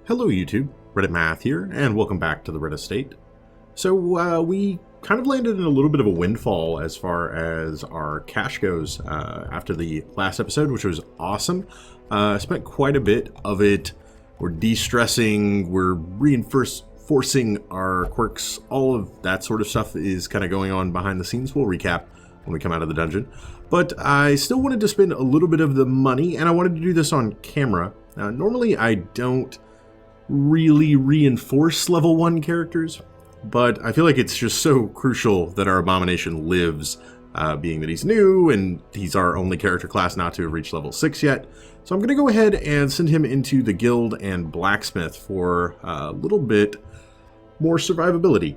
Hello YouTube, Reddit Math here, and welcome back to the Eastate. So we kind of landed in a little bit of a windfall as far as our cash goes after the last episode, which was awesome. Spent quite a bit of it. We're de-stressing, we're reinforcing our quirks, all of that sort of stuff is kind of going on behind the scenes. We'll recap when we come out of the dungeon. But I still wanted to spend a little bit of the money, and I wanted to do this on camera. Normally I don't really reinforce level 1 characters, but I feel like it's just so crucial that our Abomination lives, being that he's new and he's our only character class not to have reached level 6 yet. So I'm going to go ahead and send him into the guild and blacksmith for a little bit more survivability.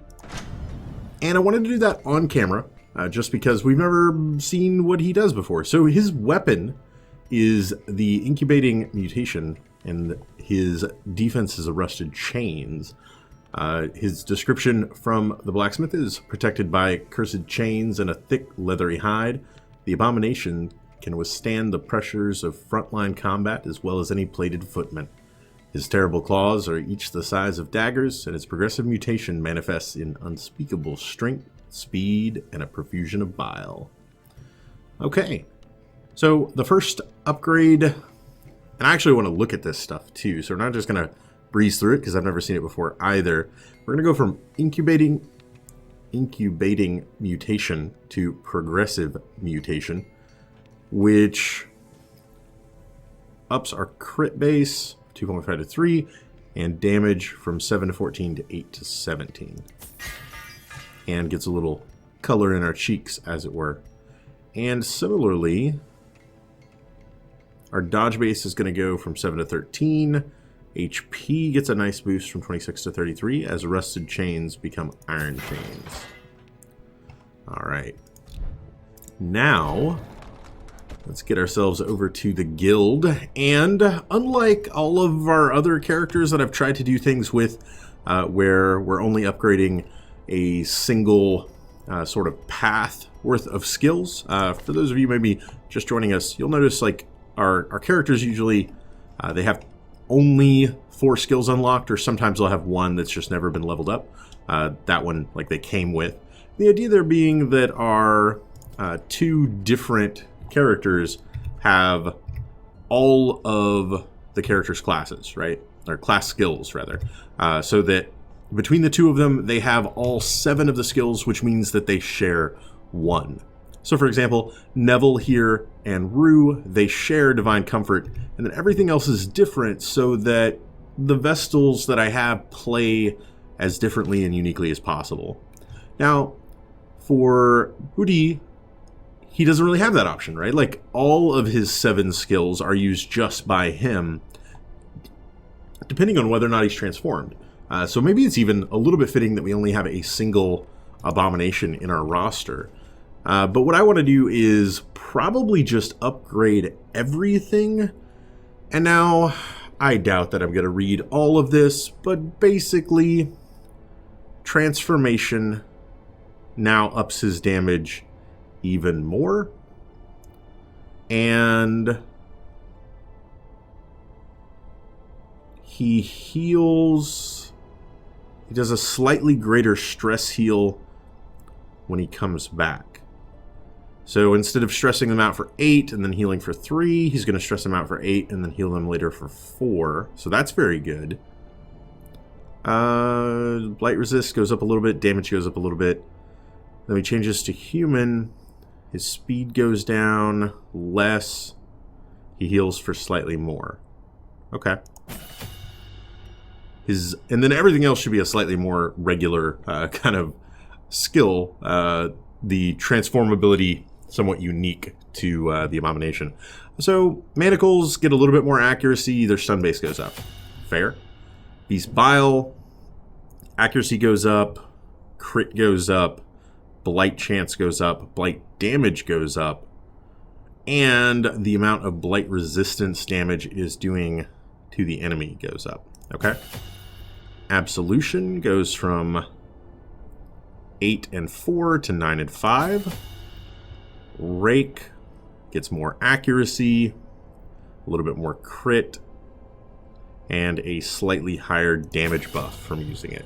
And I wanted to do that on camera, just because we've never seen what he does before. So his weapon is the incubating mutation, and his defense is a rusted chains. His description from the blacksmith is protected by cursed chains and a thick leathery hide. The Abomination can withstand the pressures of frontline combat as well as any plated footman. His terrible claws are each the size of daggers, and his progressive mutation manifests in unspeakable strength, speed, and a profusion of bile. Okay, so the first upgrade, and I actually want to look at this stuff too, so we're not just going to breeze through it because I've never seen it before either. We're going to go from incubating mutation to progressive mutation, which ups our crit base 2.5 to 3 and damage from 7 to 14 to 8 to 17. And gets a little color in our cheeks, as it were. And similarly, our dodge base is going to go from 7 to 13. HP gets a nice boost from 26 to 33 as rusted chains become iron chains. Alright. Now, let's get ourselves over to the guild. And unlike all of our other characters that I've tried to do things with, where we're only upgrading a single sort of path worth of skills, for those of you maybe just joining us, you'll notice like our characters usually, they have only 4 skills unlocked, or sometimes they'll have one that's just never been leveled up. That one, like, they came with. The idea there being that our 2 different characters have all of the characters' classes, right? Or class skills, rather. So that between the 2 of them, they have all 7 of the skills, which means that they share 1. So for example, Neville here and Rue, they share Divine Comfort, and then everything else is different so that the Vestals that I have play as differently and uniquely as possible. Now, for Budi, he doesn't really have that option, right? Like, all of his 7 skills are used just by him, depending on whether or not he's transformed. So maybe it's even a little bit fitting that we only have a single Abomination in our roster. But what I want to do is probably just upgrade everything. And now, I doubt that I'm going to read all of this, but basically, transformation now ups his damage even more. And he heals. He does a slightly greater stress heal when he comes back. So instead of stressing them out for 8 and then healing for 3, he's going to stress them out for 8 and then heal them later for 4. So that's very good. Blight resist goes up a little bit, damage goes up a little bit. Then he changes to human. His speed goes down less. He heals for slightly more. Okay. And then everything else should be a slightly more regular kind of skill. The transformability somewhat unique to the Abomination. So manacles get a little bit more accuracy. Their stun base goes up. Fair. Beast Bile, accuracy goes up, crit goes up, blight chance goes up, blight damage goes up, and the amount of blight resistance damage is doing to the enemy goes up. Okay. Absolution goes from 8 and 4 to 9 and 5. Rake gets more accuracy, a little bit more crit, and a slightly higher damage buff from using it.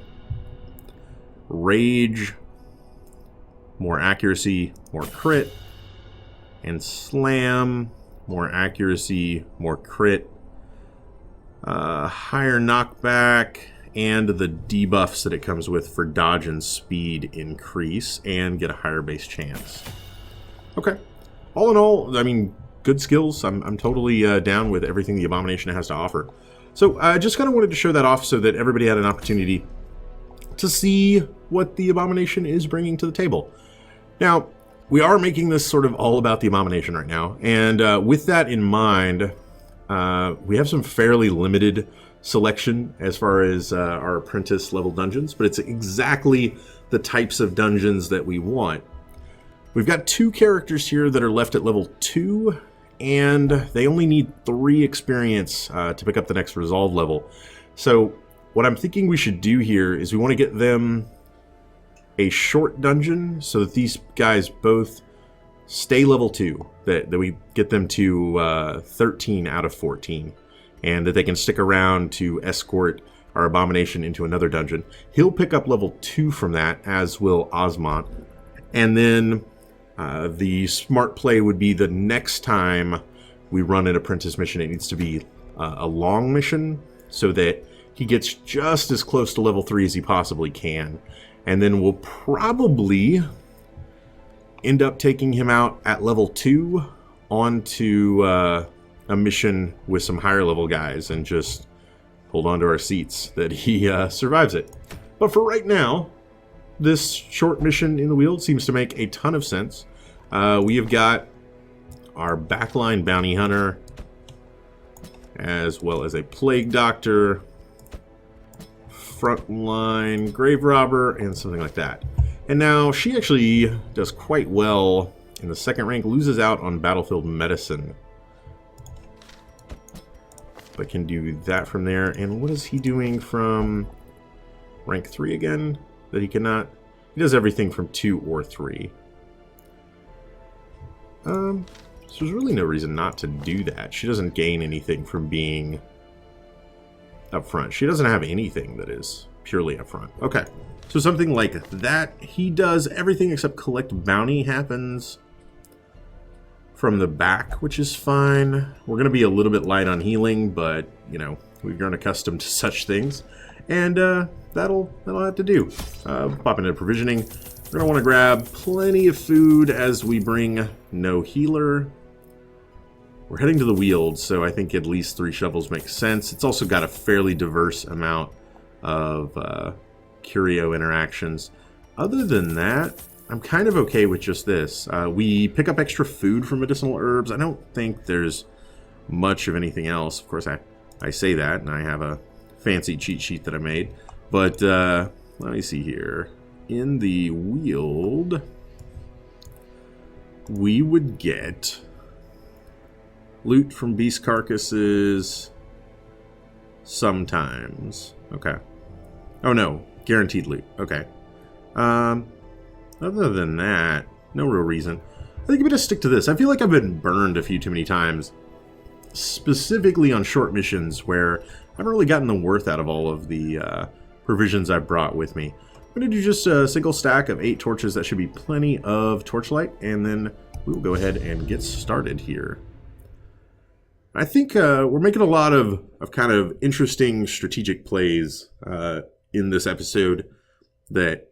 Rage, more accuracy, more crit. And Slam, more accuracy, more crit. Higher knockback, and the debuffs that it comes with for dodge and speed increase, and get a higher base chance. Okay. All in all, I mean, good skills. I'm totally down with everything the Abomination has to offer. So I just kind of wanted to show that off so that everybody had an opportunity to see what the Abomination is bringing to the table. Now, we are making this sort of all about the Abomination right now, and with that in mind, we have some fairly limited selection as far as our apprentice level dungeons, but it's exactly the types of dungeons that we want. We've got 2 characters here that are left at level 2, and they only need 3 experience to pick up the next resolve level. So what I'm thinking we should do here is we want to get them a short dungeon so that these guys both stay level 2, that we get them to 13 out of 14, and that they can stick around to escort our Abomination into another dungeon. He'll pick up level 2 from that, as will Osmont. And then the smart play would be the next time we run an apprentice mission, it needs to be a long mission so that he gets just as close to level 3 as he possibly can. And then we'll probably end up taking him out at level 2 onto a mission with some higher level guys and just hold on to our seats that he survives it. But for right now, this short mission in the Weald seems to make a ton of sense. We have got our backline bounty hunter, as well as a plague doctor, frontline grave robber, and something like that. And now she actually does quite well in the second rank, loses out on battlefield medicine, but can do that from there. And what is he doing from rank 3 again that he cannot? He does everything from 2 or 3. So there's really no reason not to do that. She doesn't gain anything from being up front. She doesn't have anything that is purely up front. Okay, so something like that. He does everything except collect bounty happens from the back, which is fine. We're going to be a little bit light on healing, but, you know, we've grown accustomed to such things. And that'll have to do. Pop into provisioning. We're going to want to grab plenty of food as we bring no healer. We're heading to the Weald, so I think at least 3 shovels makes sense. It's also got a fairly diverse amount of curio interactions. Other than that, I'm kind of okay with just this. We pick up extra food from medicinal herbs. I don't think there's much of anything else. Of course, I say that, and I have a fancy cheat sheet that I made. But let me see here. In the Weald, we would get loot from beast carcasses sometimes. Okay. Oh no, guaranteed loot. Okay. Other than that, no real reason. I think I'm going to stick to this. I feel like I've been burned a few too many times, specifically on short missions where I haven't really gotten the worth out of all of the provisions I've brought with me. I'm going to do just a single stack of 8 torches. That should be plenty of torchlight, and then we will go ahead and get started here. I think we're making a lot of kind of interesting strategic plays in this episode that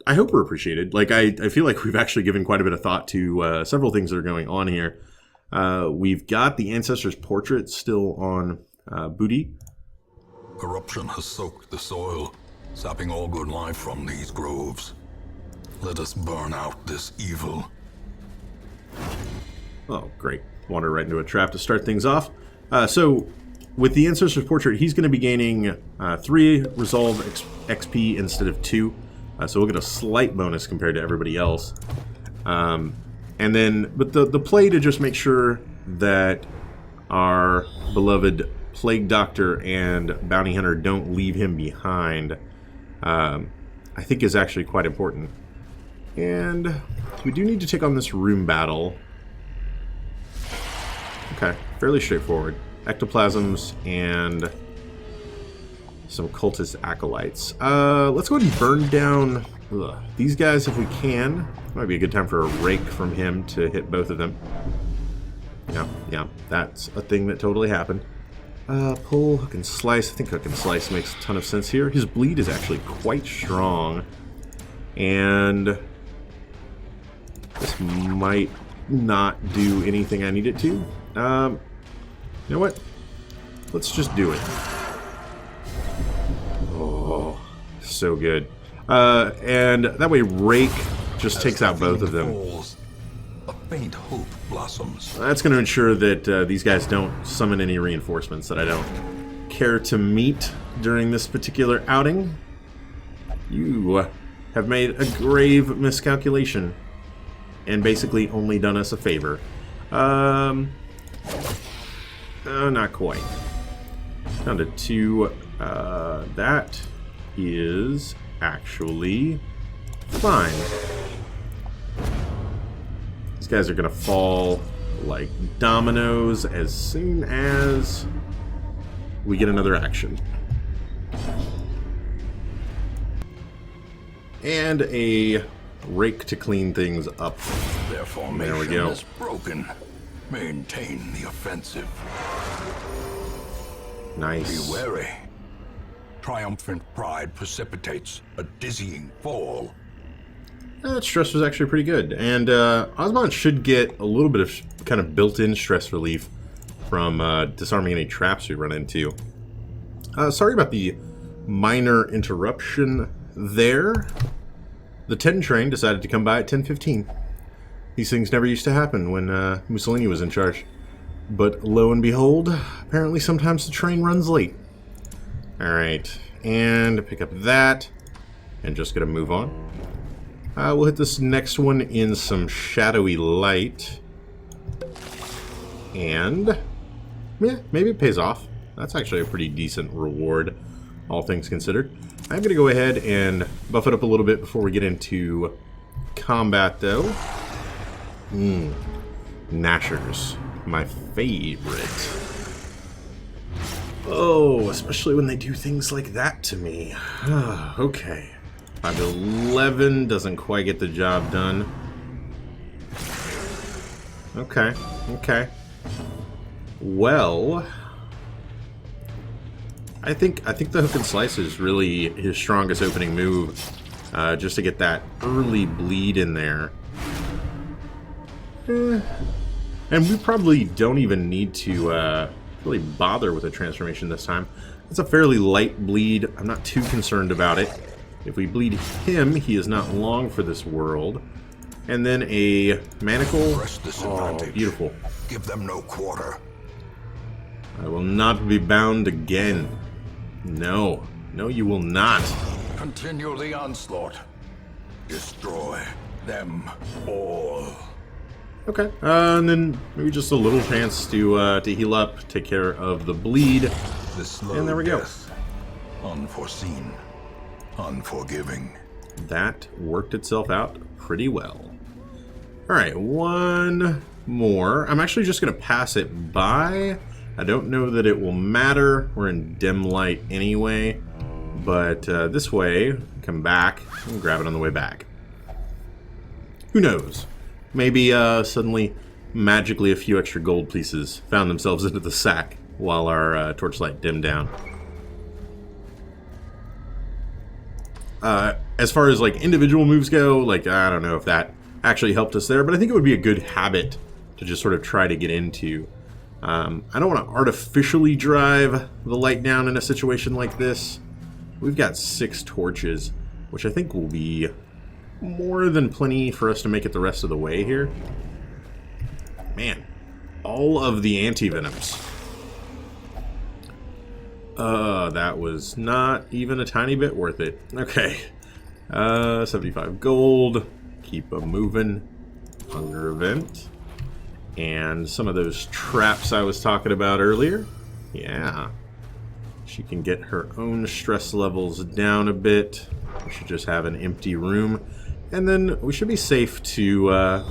I hope are appreciated. Like, I feel like we've actually given quite a bit of thought to several things that are going on here. We've got the Ancestor's Portrait still on Budi. Corruption has soaked the soil, sapping all good life from these groves. Let us burn out this evil. Oh, great. Wander right into a trap to start things off. So, with the Ancestor's Portrait, he's going to be gaining 3 Resolve XP instead of 2. So we'll get a slight bonus compared to everybody else. And then, but the play to just make sure that our beloved Plague Doctor and Bounty Hunter don't leave him behind, I think is actually quite important. And we do need to take on this room battle. Okay, fairly straightforward. Ectoplasms and some cultist acolytes. Let's go ahead and burn down these guys if we can. Might be a good time for a rake from him to hit both of them. Yeah, that's a thing that totally happened. Pull, hook and slice. I think hook and slice makes a ton of sense here. His bleed is actually quite strong. And this might not do anything I need it to. You know what? Let's just do it. Oh, so good. And that way rake just takes out both of them. A faint hope blossoms. That's going to ensure that these guys don't summon any reinforcements that I don't care to meet during this particular outing. You have made a grave miscalculation and basically only done us a favor. Not quite. Down to 2. That is actually fine. These guys are going to fall like dominoes as soon as we get another action. And a rake to clean things up. Their formation there we go. is broken. Maintain the offensive. Nice. Be wary. Triumphant pride precipitates a dizzying fall. That stress was actually pretty good. And Osmont should get a little bit of kind of built-in stress relief from disarming any traps we run into. Sorry about the minor interruption there. The 10 train decided to come by at 10:15. These things never used to happen when Mussolini was in charge. But lo and behold, apparently sometimes the train runs late. Alright, and pick up that, and just gonna move on. We'll hit this next one in some shadowy light. And, yeah, maybe it pays off. That's actually a pretty decent reward, all things considered. I'm going to go ahead and buff it up a little bit before we get into combat, though. Gnashers, my favorite. Oh, especially when they do things like that to me. Okay. 5-11 doesn't quite get the job done. Okay, okay. Well, I think the hook and slice is really his strongest opening move, just to get that early bleed in there. And we probably don't even need to really bother with a transformation this time. It's a fairly light bleed. I'm not too concerned about it. If we bleed him, he is not long for this world. And then a manacle. Oh, beautiful. Give them no quarter. I will not be bound again. No. No, you will not. Continue the onslaught. Destroy them all. Okay. And then maybe just a little chance to heal up, take care of the bleed. The slow And there we go. death. Unforeseen. Unforgiving. That worked itself out pretty well. Alright, one more. I'm actually just going to pass it by. I don't know that it will matter. We're in dim light anyway. But this way, come back and grab it on the way back. Who knows? Maybe suddenly, magically, a few extra gold pieces found themselves into the sack while our torchlight dimmed down. As far as like individual moves go, like I don't know if that actually helped us there, but I think it would be a good habit to just sort of try to get into. I don't want to artificially drive the light down in a situation like this. We've got 6 torches, which I think will be more than plenty for us to make it the rest of the way here. Man, all of the anti-venoms. That was not even a tiny bit worth it. Okay. 75 gold. Keep a moving. Hunger event. And some of those traps I was talking about earlier. Yeah. She can get her own stress levels down a bit. We should just have an empty room. And then we should be safe to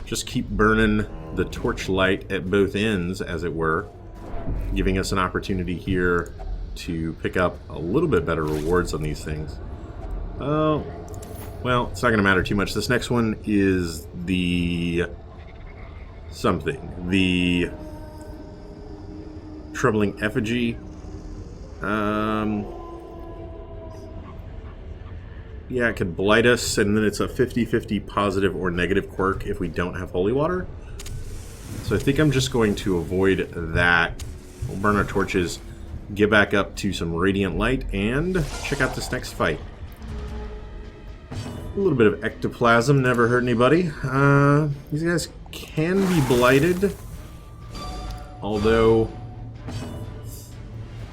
just keep burning the torch light at both ends, as it were. Giving us an opportunity here to pick up a little bit better rewards on these things. Oh, well, it's not going to matter too much. This next one is the something. The troubling effigy. Yeah, it could blight us, and then it's a 50-50 positive or negative quirk if we don't have holy water. So I think I'm just going to avoid that. We'll burn our torches, get back up to some radiant light, and check out this next fight. A little bit of ectoplasm never hurt anybody. These guys can be blighted, although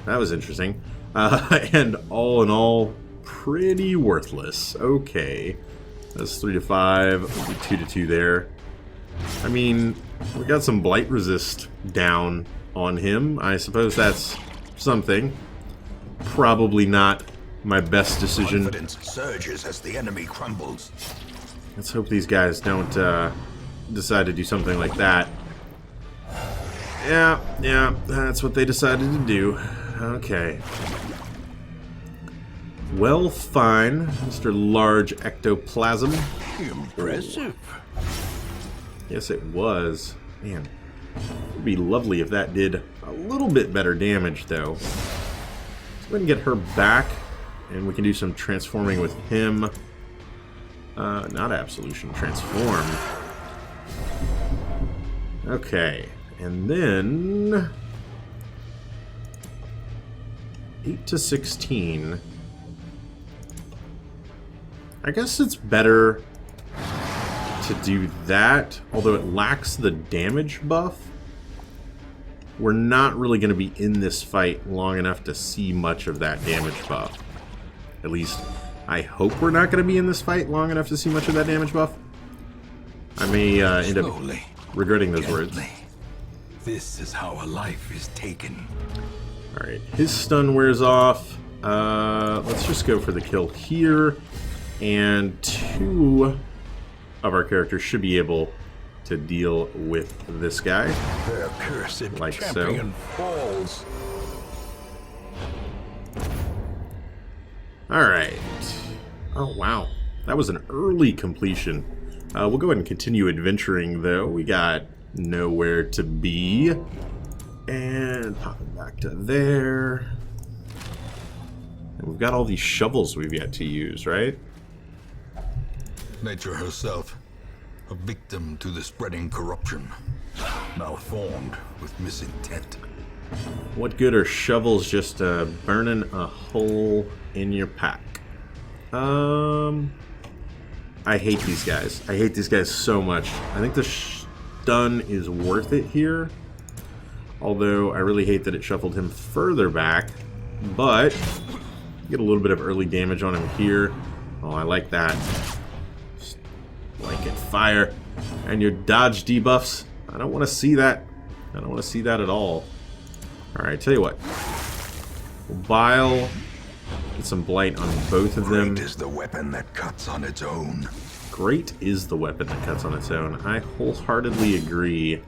that was interesting. And all in all, pretty worthless. Okay, that's 3 to 5, 2 to 2 there. I mean, we got some blight resist down on him. I suppose that's something. Probably not my best decision. Confidence surges as the enemy crumbles. Let's hope these guys don't decide to do something like that. Yeah, that's what they decided to do. Okay. Well, fine, Mr. Large Ectoplasm. Impressive. Yes, it was. Man, it would be lovely if that did a little bit better damage, though. Let's go ahead and get her back, and we can do some transforming with him. Not absolution, transform. Okay, and then 8 to 16. I guess it's better to do that, although it lacks the damage buff. We're not really going to be in this fight long enough to see much of that damage buff. At least, I hope we're not going to be in this fight long enough to see much of that damage buff. I may end up regretting those words. This is how a life is taken. Alright, his stun wears off. Let's just go for the kill here. And 2 of our characters should be able to deal with this guy. Their cursed like champion falls. Alright. Oh, wow. That was an early completion. We'll go ahead and continue adventuring, though. We got nowhere to be. And pop it back to there. And we've got all these shovels we've yet to use, right? Nature herself, a victim to the spreading corruption, malformed with misintent. What good are shovels just burning a hole in your pack? I hate these guys. I hate these guys so much. I think the stun is worth it here. Although I really hate that it shuffled him further back. But get a little bit of early damage on him here. Oh, I like that. Blanket fire. And your dodge debuffs. I don't want to see that. I don't want to see that at all. Alright, tell you what. Bile. Get some blight on both of them. Great is the weapon that cuts on its own. Great is the weapon that cuts on its own. I wholeheartedly agree.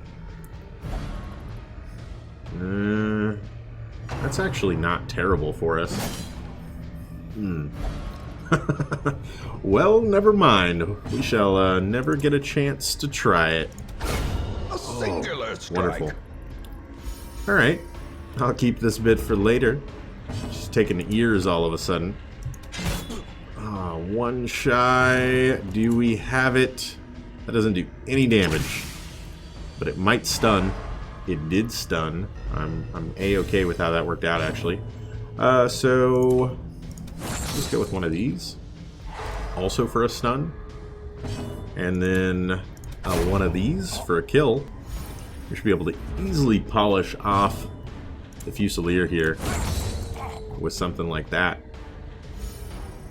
That's actually not terrible for us. Well, never mind. We shall never get a chance to try it. A singular strike. Wonderful. Alright. I'll keep this bit for later. Just taking ears all of a sudden. One shy. Do we have it? That doesn't do any damage. But it might stun. It did stun. I'm A-okay with how that worked out, actually. So let's go with one of these. Also for a stun. And then one of these for a kill. We should be able to easily polish off the Fusilier here with something like that.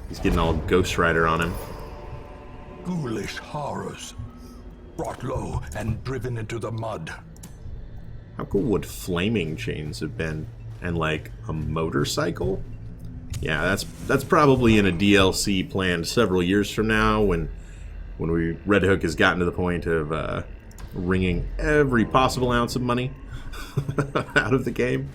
He's getting all Ghost Rider on him. Ghoulish horrors. Brought low and driven into the mud. How cool would flaming chains have been? And like a motorcycle? Yeah, that's probably in a DLC planned several years from now when Red Hook has gotten to the point of wringing every possible ounce of money out of the game.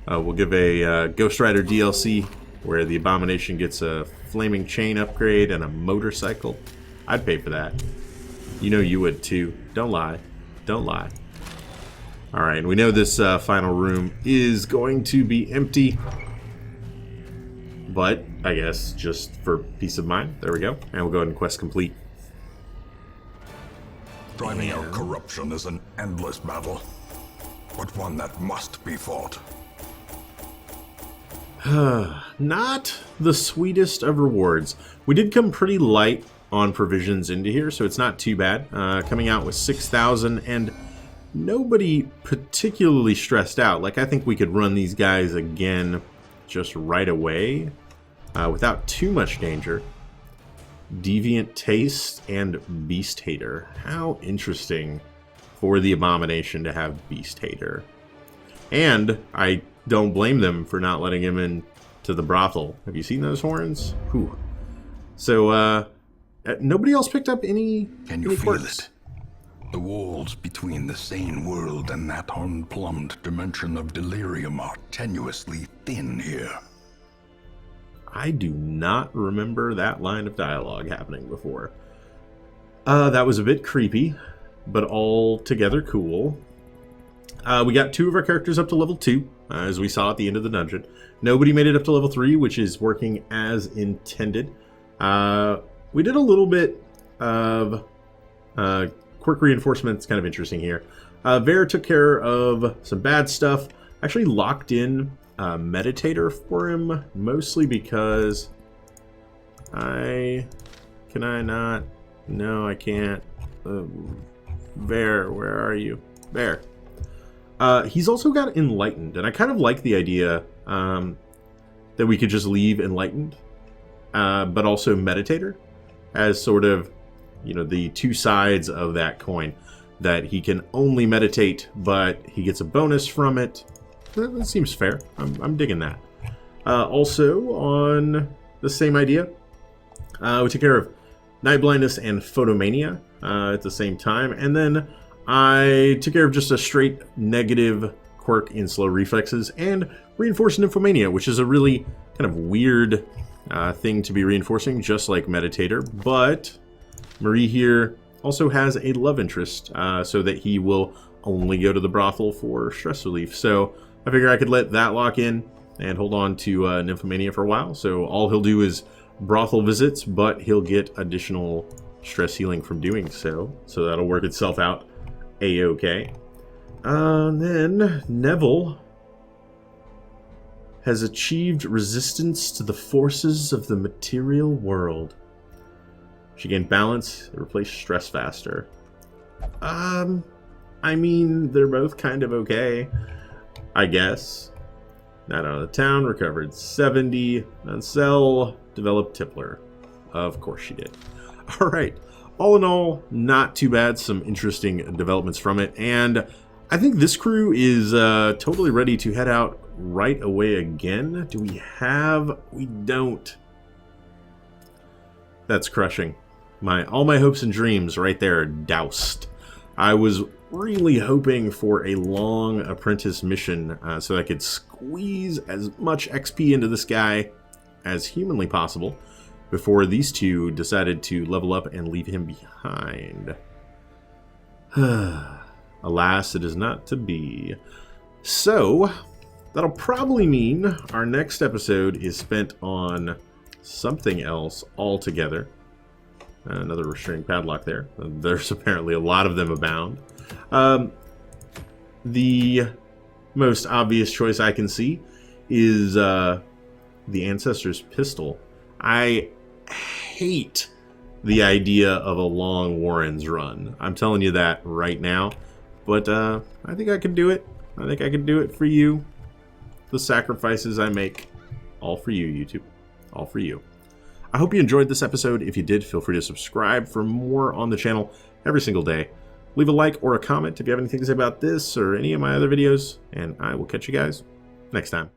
We'll give a Ghost Rider DLC where the Abomination gets a flaming chain upgrade and a motorcycle. I'd pay for that. You know you would too. Don't lie. Don't lie. Alright, and we know this final room is going to be empty. But, I guess, just for peace of mind. There we go. And we'll go ahead and quest complete. Driving out corruption is an endless battle, but one that must be fought. Not the sweetest of rewards. We did come pretty light on provisions into here, so it's not too bad. Coming out with 6,000 and nobody particularly stressed out. Like, I think we could run these guys again just right away without too much danger. Deviant Taste and Beast Hater. How interesting for the Abomination to have Beast Hater. And I don't blame them for not letting him into the brothel. Have you seen those horns? Whew. So, nobody else picked up any Can you feel quirks? it? The walls between the sane world and that unplumbed dimension of delirium are tenuously thin here. I do not remember that line of dialogue happening before. That was a bit creepy, but altogether cool. We got 2 of our characters up to level 2, as we saw at the end of the dungeon. Nobody made it up to level 3, which is working as intended. We did a little bit of quirk reinforcement. It's kind of interesting here. Vare took care of some bad stuff. Actually locked in Meditator for him, mostly because can I not? No, I can't. Vare, where are you? Vare. He's also got Enlightened, and I kind of like the idea that we could just leave Enlightened, but also Meditator as sort of, you know, the 2 sides of that coin. That he can only meditate, but he gets a bonus from it. That seems fair. I'm digging that. Also, on the same idea, we took care of Night Blindness and Photomania at the same time. And then I took care of just a straight negative quirk in Slow Reflexes and Reinforced Nymphomania, which is a really kind of weird thing to be reinforcing, just like Meditator. But Marie here also has a love interest, so that he will only go to the brothel for stress relief. So I figure I could let that lock in and hold on to Nymphomania for a while. So all he'll do is brothel visits, but he'll get additional stress healing from doing so. So that'll work itself out a-okay. Then Neville has achieved resistance to the forces of the material world. She gained balance, it replaced stress faster. I mean, they're both kind of okay, I guess. Not out of the town, recovered 70. Nancel developed Tippler. Of course she did. Alright, all in all, not too bad. Some interesting developments from it. And I think this crew is totally ready to head out right away again. Do we have? We don't. That's crushing. All my hopes and dreams right there doused. I was really hoping for a long apprentice mission so I could squeeze as much XP into this guy as humanly possible before these 2 decided to level up and leave him behind. Alas, it is not to be. So, that'll probably mean our next episode is spent on something else altogether. Another restraining padlock there. There's apparently a lot of them abound. The most obvious choice I can see is the Ancestor's Pistol. I hate the idea of a long Warren's run. I'm telling you that right now. But I think I can do it. I think I can do it for you. The sacrifices I make. All for you, YouTube. All for you. I hope you enjoyed this episode. If you did, feel free to subscribe for more on the channel every single day. Leave a like or a comment if you have anything to say about this or any of my other videos, and I will catch you guys next time.